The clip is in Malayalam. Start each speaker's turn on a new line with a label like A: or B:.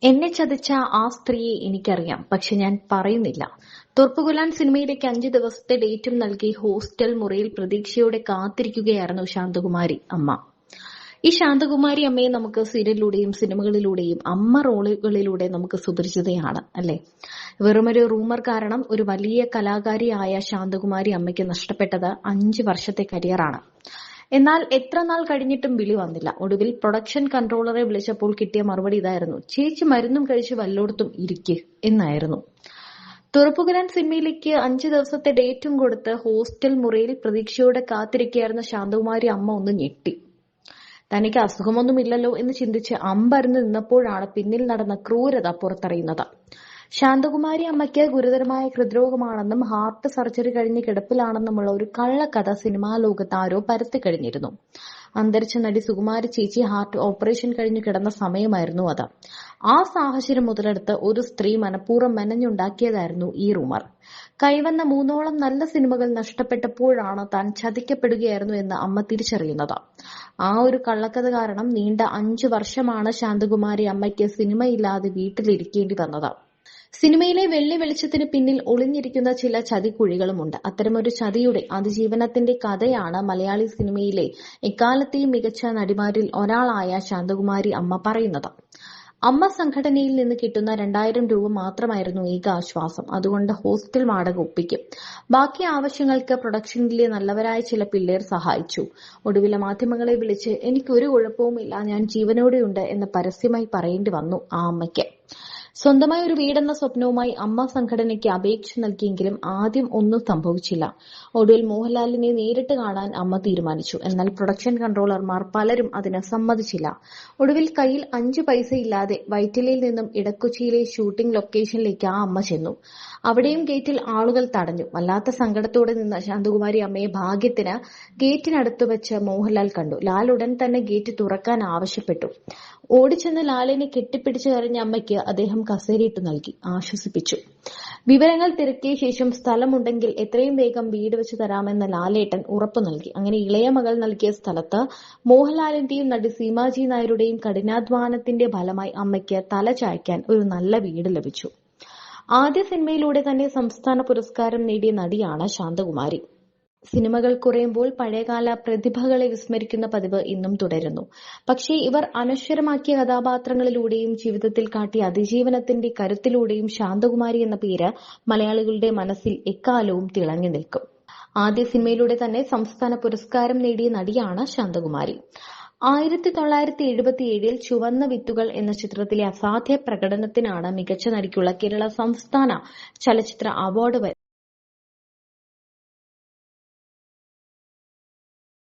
A: എന്നെ ചതിച്ച ആ സ്ത്രീയെ എനിക്കറിയാം, പക്ഷെ ഞാൻ പറയുന്നില്ല. തൊർപ്പുകുലാൻ സിനിമയിലേക്ക് 5 ദിവസത്തെ ഡേറ്റും നൽകി ഹോസ്റ്റൽ മുറിയിൽ പ്രതീക്ഷയോടെ കാത്തിരിക്കുകയായിരുന്നു ശാന്തകുമാരി അമ്മ. ഈ ശാന്തകുമാരി അമ്മയെ നമുക്ക് സീരിയലിലൂടെയും സിനിമകളിലൂടെയും അമ്മ റോളുകളിലൂടെ നമുക്ക് സുപരിചിതയാണ് അല്ലെ. വെറുമൊരു റൂമർ കാരണം ഒരു വലിയ കലാകാരിയായ ശാന്തകുമാരി അമ്മയ്ക്ക് നഷ്ടപ്പെട്ടത് 5 വർഷത്തെ കരിയറാണ്. എന്നാൽ എത്ര നാൾ കഴിഞ്ഞിട്ടും വിളി വന്നില്ല. ഒടുവിൽ പ്രൊഡക്ഷൻ കൺട്രോളറെ വിളിച്ചപ്പോൾ കിട്ടിയ മറുപടി ഇതായിരുന്നു: ചേച്ചി മരുന്നും കഴിച്ച് വല്ലോടത്തും ഇരിക്ക് എന്നായിരുന്നു. തുറപ്പുകുലാൻ സിനിമയിലേക്ക് 5 ദിവസത്തെ ഡേറ്റും കൊടുത്ത് ഹോസ്റ്റൽ മുറിയിൽ പ്രതീക്ഷയോടെ കാത്തിരിക്കുകയായിരുന്ന ശാന്തകുമാരി അമ്മ ഒന്ന് ഞെട്ടി. തനിക്ക് അസുഖമൊന്നുമില്ലല്ലോ എന്ന് ചിന്തിച്ച് അമ്പരന്ന് നിന്നപ്പോഴാണ് പിന്നിൽ നടന്ന ക്രൂരത പുറത്തറിയുന്നത്. ശാന്തകുമാരി അമ്മയ്ക്ക് ഗുരുതരമായ ഹൃദ്രോഗമാണെന്നും ഹാർട്ട് സർജറി കഴിഞ്ഞ് കിടപ്പിലാണെന്നുമുള്ള ഒരു കള്ളക്കഥ സിനിമാ ലോകത്ത് ആരോ പരത്തിക്കഴിഞ്ഞിരുന്നു. അന്തരിച്ച നടി സുകുമാരി ചേച്ചി ഹാർട്ട് ഓപ്പറേഷൻ കഴിഞ്ഞു കിടന്ന സമയമായിരുന്നു അത്. ആ സാഹചര്യം മുതലെടുത്ത് ഒരു സ്ത്രീ മനഃപൂർവ്വം മെനഞ്ഞുണ്ടാക്കിയതായിരുന്നു ഈ റൂമർ. കൈവന്ന 3ഓളം നല്ല സിനിമകൾ നഷ്ടപ്പെട്ടപ്പോഴാണ് താൻ ചതിക്കപ്പെടുകയായിരുന്നു എന്ന് അമ്മ തിരിച്ചറിയുന്നത്. ആ ഒരു കള്ളക്കഥ കാരണം നീണ്ട 5 വർഷമാണ് ശാന്തകുമാരി അമ്മയ്ക്ക് സിനിമയില്ലാതെ വീട്ടിലിരിക്കേണ്ടി വന്നത്. സിനിമയിലെ വെള്ളി വെളിച്ചത്തിന് പിന്നിൽ ഒളിഞ്ഞിരിക്കുന്ന ചില ചതിക്കുഴികളുമുണ്ട്. അത്തരമൊരു ചതിയുടെ അതിജീവനത്തിന്റെ കഥയാണ് മലയാളി സിനിമയിലെ എക്കാലത്തെയും മികച്ച നടിമാരിൽ ഒരാളായ ശാന്തകുമാരി അമ്മ പറയുന്നത്. അമ്മ സംഘടനയിൽ നിന്ന് കിട്ടുന്ന 2000 രൂപ മാത്രമായിരുന്നു ഏക ആശ്വാസം. അതുകൊണ്ട് ഹോസ്റ്റൽ വാടക ഒപ്പിക്കും. ബാക്കി ആവശ്യങ്ങൾക്ക് പ്രൊഡക്ഷനിലെ നല്ലവരായ ചില പിള്ളേർ സഹായിച്ചു. ഒടുവിലെ മാധ്യമങ്ങളെ വിളിച്ച് എനിക്കൊരു കുഴപ്പവുമില്ല, ഞാൻ ജീവനോടെയുണ്ട് എന്ന് പരസ്യമായി പറയേണ്ടി വന്നു ആ അമ്മയ്ക്ക്. സ്വന്തമായി ഒരു വീടെന്ന സ്വപ്നവുമായി അമ്മ സംഘടനയ്ക്ക് അപേക്ഷ നൽകിയെങ്കിലും ആദ്യം ഒന്നും സംഭവിച്ചില്ല. ഒടുവിൽ മോഹൻലാലിനെ നേരിട്ട് കാണാൻ അമ്മ തീരുമാനിച്ചു. എന്നാൽ പ്രൊഡക്ഷൻ കൺട്രോളർമാർ പലരും അതിന് സമ്മതിച്ചില്ല. ഒടുവിൽ കയ്യിൽ 5 പൈസ ഇല്ലാതെ വൈറ്റിലയിൽ നിന്നും ഇടക്കൊച്ചിയിലെ ഷൂട്ടിംഗ് ലൊക്കേഷനിലേക്ക് ആ അമ്മ ചെന്നു. അവിടെയും ഗേറ്റിൽ ആളുകൾ തടഞ്ഞു. വല്ലാത്ത സങ്കടത്തോടെ നിന്ന ശാന്തകുമാരി അമ്മയെ ഭാഗ്യത്തിന് ഗേറ്റിനടുത്ത് വെച്ച് മോഹൻലാൽ കണ്ടു. ലാൽ ഉടൻ തന്നെ ഗേറ്റ് തുറക്കാൻ ആവശ്യപ്പെട്ടു. ഓടിച്ചെന്ന് ലാലിനെ കെട്ടിപ്പിടിച്ചു കരഞ്ഞ അമ്മയ്ക്ക് അദ്ദേഹം കസേരയിട്ട് നൽകി, ആശ്വസിപ്പിച്ചു. വിവരങ്ങൾ തിരക്കിയ ശേഷം സ്ഥലമുണ്ടെങ്കിൽ എത്രയും വേഗം വീട് വെച്ച് തരാമെന്ന് ലാലേട്ടൻ ഉറപ്പു നൽകി. അങ്ങനെ ഇളയ മകൾ നൽകിയ സ്ഥലത്ത് മോഹൻലാലിന്റെയും നടി സീമാജി നായരുടെയും കഠിനാധ്വാനത്തിന്റെ ഫലമായി അമ്മയ്ക്ക് തല ചായ്ക്കാൻ ഒരു നല്ല വീട് ലഭിച്ചു. ആദ്യ സിനിമയിലൂടെ തന്നെ സംസ്ഥാന പുരസ്കാരം നേടിയ നടിയാണ് ശാന്തകുമാരി. സിനിമകൾ കുറയുമ്പോൾ പഴയകാല പ്രതിഭകളെ വിസ്മരിക്കുന്ന പതിവ് ഇന്നും തുടരുന്നു. പക്ഷേ ഇവർ അനശ്വരമാക്കിയ കഥാപാത്രങ്ങളിലൂടെയും ജീവിതത്തിൽ കാട്ടിയ അതിജീവനത്തിന്റെ കരുത്തിലൂടെയും ശാന്തകുമാരി എന്ന പേര് മലയാളികളുടെ മനസ്സിൽ എക്കാലവും തിളങ്ങി നിൽക്കും. ആദ്യ സിനിമയിലൂടെ തന്നെ സംസ്ഥാന പുരസ്കാരം നേടിയ നടിയാണ് ശാന്തകുമാരി. 1977 ചുവന്ന വിത്തുകൾ എന്ന ചിത്രത്തിലെ അസാധ്യ പ്രകടനത്തിനാണ് മികച്ച നടിക്കുള്ള കേരള സംസ്ഥാന ചലച്ചിത്ര അവാർഡ്